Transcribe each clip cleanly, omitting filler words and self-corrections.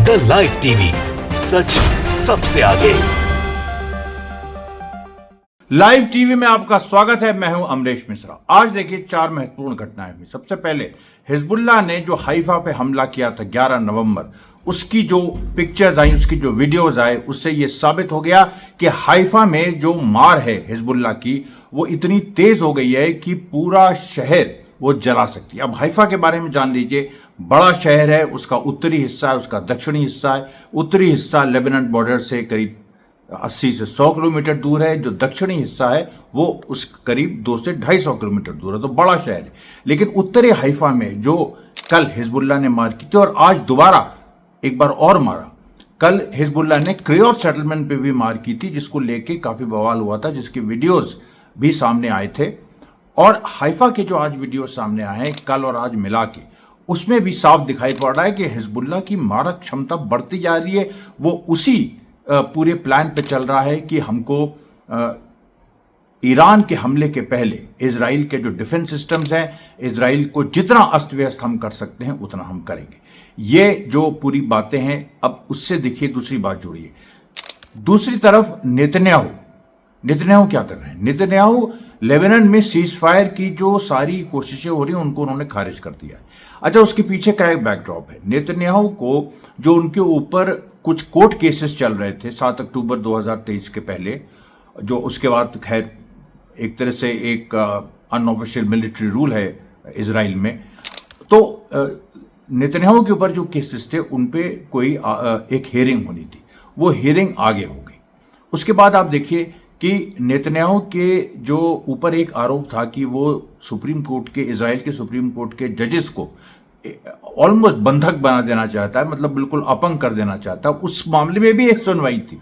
The live TV, सच सबसे आगे। Live TV में आपका स्वागत है। मैं हूं अमरीश मिश्रा। आज देखिए 4 महत्वपूर्ण घटनाएं हुई। सबसे पहले हिजबुल्लाह ने जो हाइफा पे हमला किया था 11 नवंबर, उसकी जो पिक्चर्स आई, उसकी जो वीडियोस आए, उससे यह साबित हो गया कि हाइफा में जो मार है हिजबुल्लाह की वो इतनी तेज हो गई है कि पूरा शहर वो जला सकती है। अब हाइफा के बारे में जान लीजिए। बड़ा शहर है, उसका उत्तरी हिस्सा है, उसका दक्षिणी हिस्सा है। उत्तरी हिस्सा लेबनान बॉर्डर से करीब 80 से 100 किलोमीटर दूर है। जो दक्षिणी हिस्सा है वो उस करीब 2 से 250 किलोमीटर दूर है, तो बड़ा शहर है। लेकिन उत्तरी हाइफा में जो कल हिजबुल्लाह ने मार की थी और आज दोबारा एक बार और मारा। कल हिजबुल्लाह ने क्रियोट सेटलमेंट पे भी मार की थी, जिसको लेके काफी बवाल हुआ था, जिसके वीडियोस भी सामने आए थे। और हाइफा के जो आज वीडियो सामने आए हैं कल और आज मिला के, उसमें भी साफ दिखाई पड़ रहा है कि हिजबुल्लाह की मारक क्षमता बढ़ती जा रही है। वो उसी पूरे प्लान पे चल रहा है कि हमको ईरान के हमले के पहले इजराइल के जो डिफेंस सिस्टम्स हैं, इजराइल को जितना अस्त व्यस्त हम कर सकते हैं उतना हम करेंगे। ये जो पूरी बातें हैं, अब उससे देखिए दूसरी बात जुड़िए। दूसरी तरफ नेतन्याहू क्या कर रहे हैं? नेतन्याहू लेबनान में सीज फायर की जो सारी कोशिशें हो रही हैं उनको उन्होंने खारिज कर दिया है। अच्छा, उसके पीछे का एक बैकड्रॉप है। नेतन्याहू को जो उनके ऊपर कुछ कोर्ट केसेस चल रहे थे 7 अक्टूबर 2023 के पहले, जो उसके बाद खैर एक तरह से एक अनऑफिशियल मिलिट्री रूल है इजराइल में, तो नेतन्याहू के ऊपर जो केसेस थे उन पे कोई एक हियरिंग होनी थी, वो हियरिंग आगे हो गई। उसके बाद आप देखिए कि नेतन्याहू के जो ऊपर एक आरोप था कि वो सुप्रीम कोर्ट के, इजराइल के सुप्रीम कोर्ट के जजेस को ऑलमोस्ट बंधक बना देना चाहता है, मतलब बिल्कुल अपंग कर देना चाहता है। उस मामले में भी एक सुनवाई थी,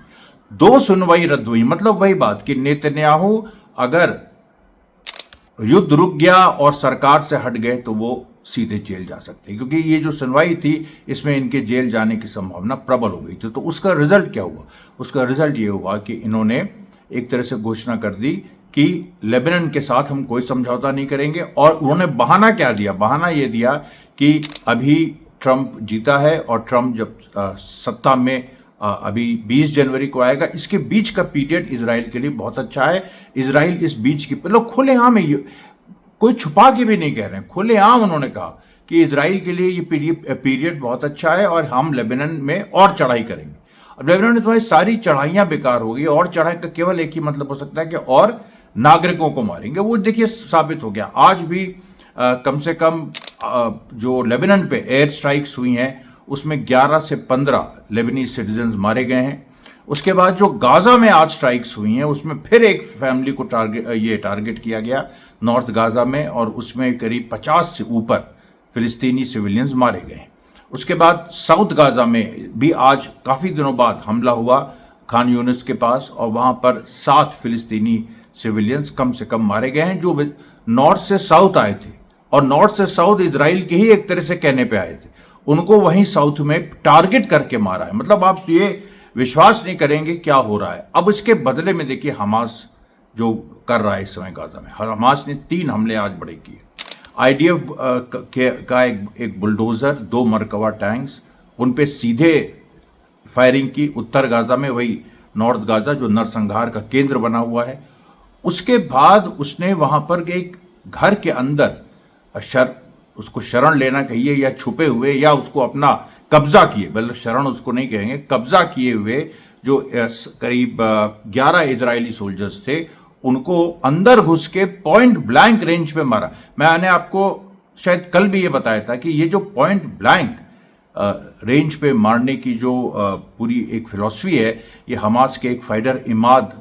2 सुनवाई रद्द हुई। मतलब वही बात कि नेतन्याहू अगर युद्ध रुक गया और सरकार से हट गए तो वो सीधे जेल जा सकते हैं, क्योंकि ये जो सुनवाई थी इसमें इनके जेल जाने की संभावना प्रबल हो गई थी। तो उसका रिजल्ट क्या हुआ? उसका रिजल्ट ये हुआ कि इन्होंने एक तरह से घोषणा कर दी कि लेबनान के साथ हम कोई समझौता नहीं करेंगे। और उन्होंने बहाना क्या दिया? बहाना ये दिया कि अभी ट्रंप जीता है और ट्रंप जब सत्ता में अभी 20 जनवरी को आएगा, इसके बीच का पीरियड इजराइल के लिए बहुत अच्छा है। इजराइल इस बीच की, लोग खुलेआम है, कोई छुपा के भी नहीं कह रहे हैं, खुलेआम उन्होंने कहा कि इजराइल के लिए ये पीरियड बहुत अच्छा है और हम लेबनान में और चढ़ाई करेंगे। अब लेबनान में तुम्हारी सारी चढ़ाइयां बेकार हो गई, और चढ़ाई का केवल एक ही मतलब हो सकता है कि और नागरिकों को मारेंगे। वो देखिए साबित हो गया। आज भी कम से कम जो लेबनान पे एयर स्ट्राइक्स हुई हैं उसमें 11 से 15 लेबनीज सिटीजन्स मारे गए हैं। उसके बाद जो गाजा में आज स्ट्राइक्स हुई हैं उसमें फिर एक फैमिली को टारगेट किया गया नॉर्थ गाजा में, और उसमें करीब 50 से ऊपर फिलिस्तीनी सिविलियंस मारे गए। उसके बाद साउथ गाजा में भी आज काफ़ी दिनों बाद हमला हुआ खान यूनिस के पास, और वहाँ पर 7 फिलिस्तीनी सिविलियंस कम से कम मारे गए हैं जो नॉर्थ से साउथ आए थे। और नॉर्थ से साउथ इजराइल के ही एक तरह से कहने पे आए थे, उनको वहीं साउथ में टारगेट करके मारा है। मतलब आप ये विश्वास नहीं करेंगे क्या हो रहा है। अब इसके बदले में देखिए हमास जो कर रहा है इस समय गाजा में, हमास ने 3 हमले आज बड़े किए। आईडीएफ का एक बुलडोजर, 2 मरकवा टैंक्स, उन पे सीधे फायरिंग की उत्तर गाजा में, वही नॉर्थ गाजा जो नरसंहार का केंद्र बना हुआ है। उसके बाद उसने वहां पर एक घर के अंदर उसको शरण लेना कहिए या छुपे हुए या उसको अपना कब्जा किए, मतलब शरण उसको नहीं कहेंगे, कब्जा किए हुए जो करीब 11 इजरायली सोल्जर्स थे, उनको अंदर घुस के पॉइंट ब्लैंक रेंज पे मारा। मैंने आपको शायद कल भी ये बताया था कि ये जो पॉइंट ब्लैंक रेंज पे मारने की जो पूरी एक फिलॉसफी है, ये हमास के एक फाइटर इमाद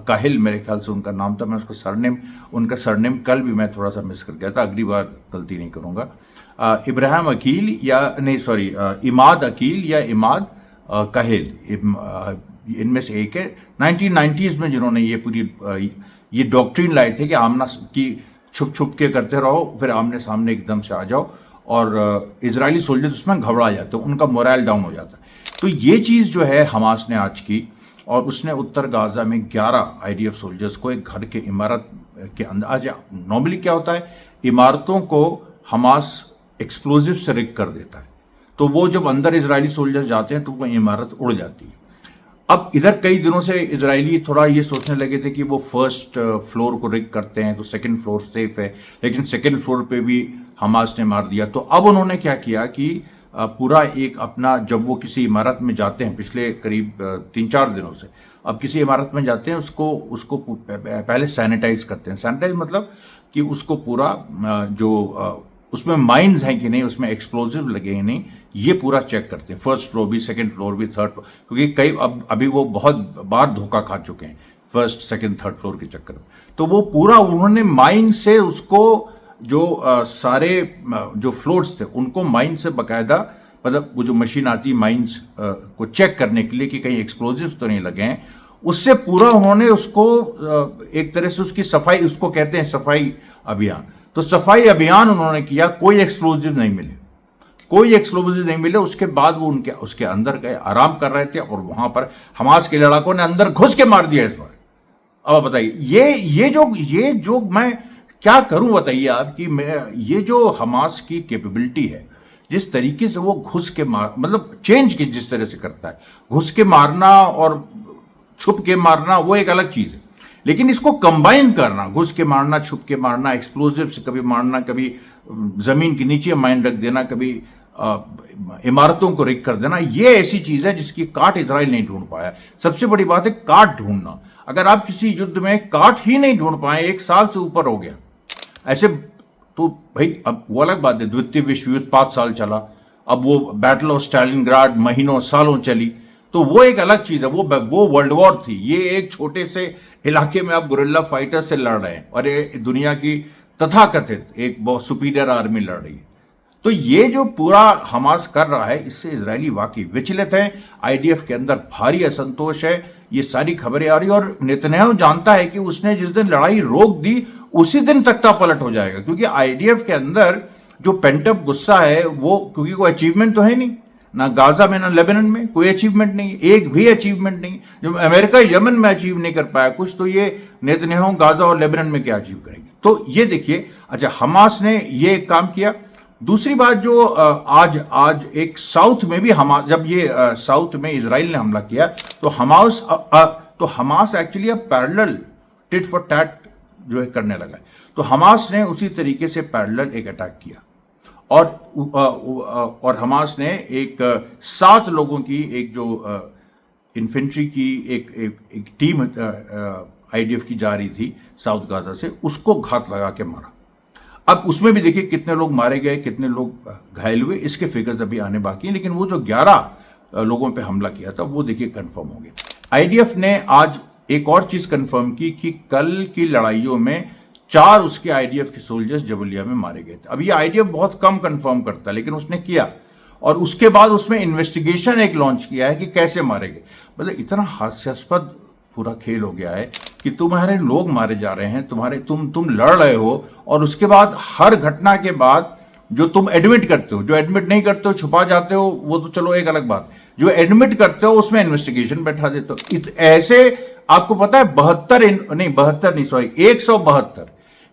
काहिल, मेरे ख्याल से उनका नाम था, मैं उनका सरनेम कल भी मैं थोड़ा सा मिस कर गया था, अगली बार गलती नहीं करूँगा। इब्राहिम अकील या नहीं सॉरी इमाद अकील या इमाद काहिल, इनमें से एक है। 1990s में जिन्होंने ये पूरी ये डॉक्ट्रिन लाए थे कि आमना की छुप के करते रहो, फिर आमने सामने एकदम से आ जाओ, और इजरायली सोल्जर्स उसमें घबरा जाते हैं, उनका मोरल डाउन हो जाता है। तो ये चीज़ जो है हमास ने आज की, और उसने उत्तर गाजा में 11 आईडीएफ सोल्जर्स को एक घर के इमारत के अंदर, आज नॉर्मली क्या होता है, इमारतों को हमास एक्सप्लोजिव से रिग कर देता है। तो वो जब अंदर इजरायली सोल्जर्स जाते हैं तो वो इमारत उड़ जाती है। अब इधर कई दिनों से इजरायली थोड़ा ये सोचने लगे थे कि वो फर्स्ट फ्लोर को रिग करते हैं तो सेकंड फ्लोर सेफ है, लेकिन सेकंड फ्लोर पे भी हमास ने मार दिया। तो अब उन्होंने क्या किया कि पूरा एक अपना, जब वो किसी इमारत में जाते हैं पिछले करीब 3-4 दिनों से, अब किसी इमारत में जाते हैं उसको पहले सैनिटाइज करते हैं। सैनिटाइज मतलब कि उसको पूरा उसमें माइंस हैं कि नहीं, उसमें एक्सप्लोजिव लगे हैं नहीं, ये पूरा चेक करते हैं। फर्स्ट फ्लोर भी, सेकंड फ्लोर भी, थर्ड फ्लोर, क्योंकि कई अभी वो बहुत बार धोखा खा चुके हैं फर्स्ट सेकंड थर्ड फ्लोर के चक्कर में। तो वो पूरा उन्होंने माइन से उसको सारे जो फ्लोर्स थे उनको माइन से बकायदा, मतलब वो जो मशीन आती है माइंस को चेक करने के लिए कि कहीं एक्सप्लोजिव तो नहीं लगे हैं, उससे पूरा उन्होंने उसको एक तरह से उसकी सफाई, उसको कहते हैं सफाई अभियान। तो सफाई अभियान उन्होंने किया, कोई एक्सप्लोजिव नहीं मिले, कोई एक्सप्लोजिव नहीं मिले। उसके बाद वो उसके अंदर गए, आराम कर रहे थे, और वहां पर हमास के लड़ाकों ने अंदर घुस के मार दिया इस बार। अब बताइए ये जो मैं क्या करूं, बताइए आप कि मैं, ये जो हमास की कैपेबिलिटी है, जिस तरीके से वो घुस के मतलब चेंज की जिस तरह से करता है, घुस के मारना और छुप के मारना वो एक अलग चीज है, लेकिन इसको कंबाइन करना, घुस के मारना, छुप के मारना, एक्सप्लोजिव से कभी मारना, कभी जमीन के नीचे माइन रख देना, कभी इमारतों को रिग कर देना, ये ऐसी चीज है जिसकी काट इजराइल नहीं ढूंढ पाया। सबसे बड़ी बात है काट ढूंढना। अगर आप किसी युद्ध में काट ही नहीं ढूंढ पाए, 1 साल से ऊपर हो गया ऐसे, तो भाई अब वो अलग बात है, द्वितीय विश्व युद्ध 5 साल चला, अब वो बैटल ऑफ स्टालिनग्राड महीनों सालों चली, तो वो एक अलग चीज है, वो वर्ल्ड वॉर थी। ये एक छोटे से इलाके में आप गुरिल्ला फाइटर से लड़ रहे हैं, और ये दुनिया की तथाकथित एक बहुत सुपीरियर आर्मी लड़ रही है। तो ये जो पूरा हमास कर रहा है, इससे इजरायली वाकई विचलित है। आईडीएफ के अंदर भारी असंतोष है, ये सारी खबरें आ रही, और नेतन्याहू जानता है कि उसने जिस दिन लड़ाई रोक दी उसी दिन तख्ता पलट हो जाएगा, क्योंकि आईडीएफ के अंदर जो पेंटअप गुस्सा है वो, क्योंकि कोई अचीवमेंट तो है नहीं, ना गाजा में ना लेबनान में कोई अचीवमेंट नहीं, एक भी अचीवमेंट नहीं। जो अमेरिका यमन में अचीव नहीं कर पाया कुछ, तो ये नेतन्याहू गाजा और लेबनान में क्या अचीव करेंगे। तो ये देखिए, अच्छा हमास ने ये काम किया। दूसरी बात जो आज एक साउथ में भी हमास, जब ये साउथ में इजराइल ने हमला किया, तो हमास एक्चुअली अब पैरेलल टिट फॉर टैट जो है करने लगा है। तो हमास ने उसी तरीके से पैरेलल एक अटैक किया, और हमास ने एक 7 लोगों की एक जो इन्फेंट्री की एक टीम आईडीएफ की जा रही थी साउथ गाजा से, उसको घात लगा के मारा। अब उसमें भी देखिए कितने लोग मारे गए, कितने लोग घायल हुए, इसके फिगर्स अभी आने बाकी हैं, लेकिन वो जो 11 लोगों पे हमला किया था वो देखिए कंफर्म हो गया। आईडीएफ ने आज एक और चीज कंफर्म की कि कल की लड़ाइयों में 4 उसके आईडीएफ के सोल्जर्स जबलिया में मारे गए थे। अब ये आईडीएफ बहुत कम कंफर्म करता है, लेकिन उसने किया, और उसके बाद उसमें इन्वेस्टिगेशन एक लॉन्च किया है कि कैसे मारे गए। मतलब इतना हास्यास्पद पूरा खेल हो गया है कि तुम्हारे लोग मारे जा रहे हैं, तुम लड़ रहे हो, और उसके बाद हर घटना के बाद जो तुम एडमिट करते हो, जो एडमिट नहीं करते हो छुपा जाते हो, वो तो चलो एक अलग बात, जो एडमिट करते हो उसमें इन्वेस्टिगेशन बैठा देते हो। ऐसे आपको पता है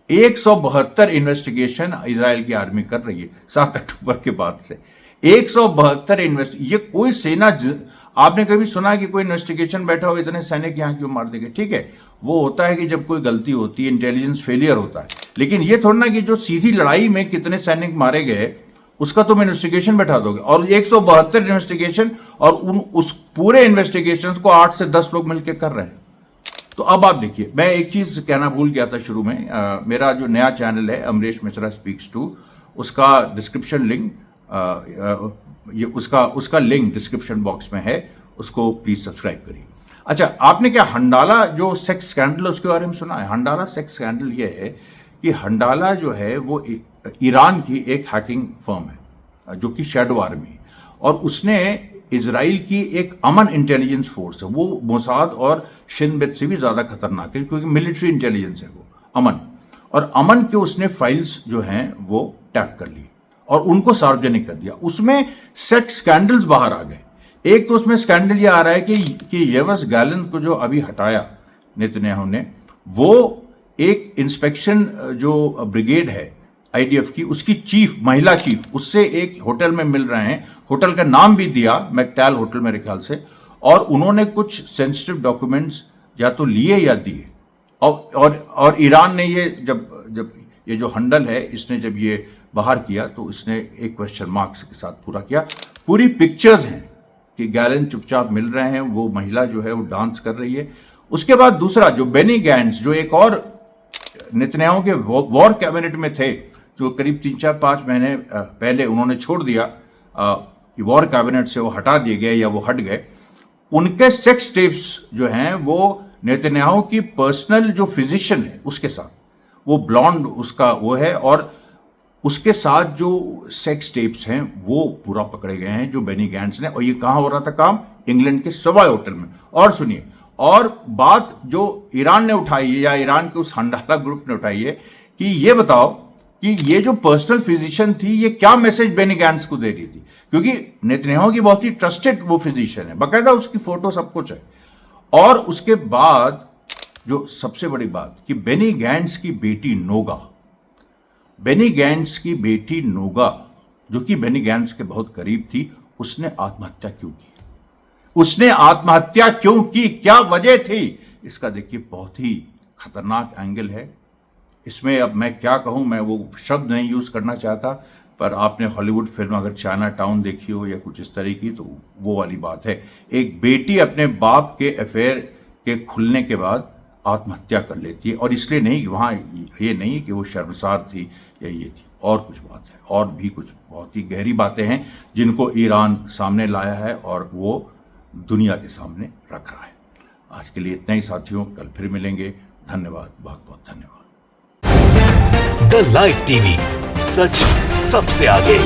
172 इन्वेस्टिगेशन इजराइल की आर्मी कर रही है 7 अक्टूबर के बाद से। 172 ये कोई सेना, आपने कभी सुना कि कोई इन्वेस्टिगेशन बैठा हो इतने सैनिक यहां क्यों मार देंगे? ठीक है, वो होता है कि जब कोई गलती होती है, इंटेलिजेंस फेलियर होता है, लेकिन ये थोड़ा ना कि जो सीधी लड़ाई में कितने सैनिक मारे गए उसका तुम इन्वेस्टिगेशन बैठा दोगे। और 172 इन्वेस्टिगेशन, और उस पूरे इन्वेस्टिगेशन को 8 से 10 लोग मिलकर कर रहे हैं। तो अब आप देखिए, मैं एक चीज कहना भूल गया था शुरू में, मेरा जो नया चैनल है अमरीश मिश्रा स्पीक्स टू, उसका डिस्क्रिप्शन लिंक, ये उसका लिंक डिस्क्रिप्शन बॉक्स में है, उसको प्लीज सब्सक्राइब करिए। अच्छा, आपने क्या हंडाला जो सेक्स स्कैंडल उसके बारे में सुना है? हंडाला सेक्स स्कैंडल ये है कि हंडाला जो है वो ईरान की एक हैकिंग फर्म है जो कि शैडो आर्मी, और उसने इजराइल की एक अमन इंटेलिजेंस फोर्स है, वो मोसाद और शिन बेत से भी ज्यादा खतरनाक है क्योंकि मिलिट्री इंटेलिजेंस है वो अमन, और अमन के उसने फाइल्स जो हैं वो टैप कर ली और उनको सार्वजनिक कर दिया। उसमें सेक्स स्कैंडल्स बाहर आ गए। एक तो उसमें स्कैंडल ये आ रहा है कि येवस गैलन को जो अभी हटाया नेतन्याहू ने, वो एक इंस्पेक्शन जो ब्रिगेड है आईडीएफ की, उसकी चीफ, महिला चीफ, उससे एक होटल में मिल रहे हैं। होटल का नाम भी दिया, मैकटैल होटल मेरे ख्याल से, और उन्होंने कुछ सेंसिटिव डॉक्यूमेंट्स या तो लिए या दिए। और ईरान ने ये जब ये जो हंडल है, इसने जब ये बाहर किया तो इसने एक क्वेश्चन मार्क्स के साथ पूरा किया। पूरी पिक्चर्स हैं कि गैलन चुपचाप मिल रहे हैं, वो महिला जो है वो डांस कर रही है। उसके बाद दूसरा जो बेनी गैंट्स, जो एक और नेतन्याहू के वॉर कैबिनेट में थे, जो करीब 3-4-5 महीने पहले उन्होंने छोड़ दिया कि वॉर कैबिनेट से वो हटा दिए गए या वो हट गए, उनके सेक्स टेप्स जो हैं वो नेतन्याहू की पर्सनल जो फिजिशियन है उसके साथ, वो ब्लॉन्ड उसका वो है, और उसके साथ जो सेक्स टेप्स हैं वो पूरा पकड़े गए हैं जो बेनी गैंट्स ने। और ये कहाँ हो रहा था काम? इंग्लैंड के सवाई होटल में। और सुनिए, और बात जो ईरान ने उठाई है या ईरान के उस हंडाला ग्रुप ने उठाई है कि ये बताओ कि ये जो पर्सनल फिजिशियन थी ये क्या मैसेज बेनी गैंट्स को दे रही थी, क्योंकि नेतन्याहू की बहुत ही ट्रस्टेड वो फिजिशियन है, बाकायदा उसकी फोटो सब कुछ है। और उसके बाद जो सबसे बड़ी बात कि बेनी गैंट्स की बेटी नोगा, बेनी गैंट्स की बेटी नोगा जो कि बेनी गैंट्स के बहुत करीब थी, उसने आत्महत्या क्यों की? उसने आत्महत्या क्यों की? क्या वजह थी? इसका देखिए बहुत ही खतरनाक एंगल है इसमें। अब मैं क्या कहूं, मैं वो शब्द नहीं यूज करना चाहता, पर आपने हॉलीवुड फिल्म अगर चाइना टाउन देखी हो या कुछ इस तरह की, तो वो वाली बात है। एक बेटी अपने बाप के अफेयर के खुलने के बाद आत्महत्या कर लेती है, और इसलिए नहीं, वहाँ ये नहीं कि वो शर्मसार थी या ये थी, और कुछ बात है, और भी कुछ बहुत ही गहरी बातें हैं जिनको ईरान सामने लाया है और वो दुनिया के सामने रख रहा है। आज के लिए इतना ही साथियों, कल फिर मिलेंगे। धन्यवाद, बहुत बहुत धन्यवाद। द लाइव टीवी, सच सबसे आगे।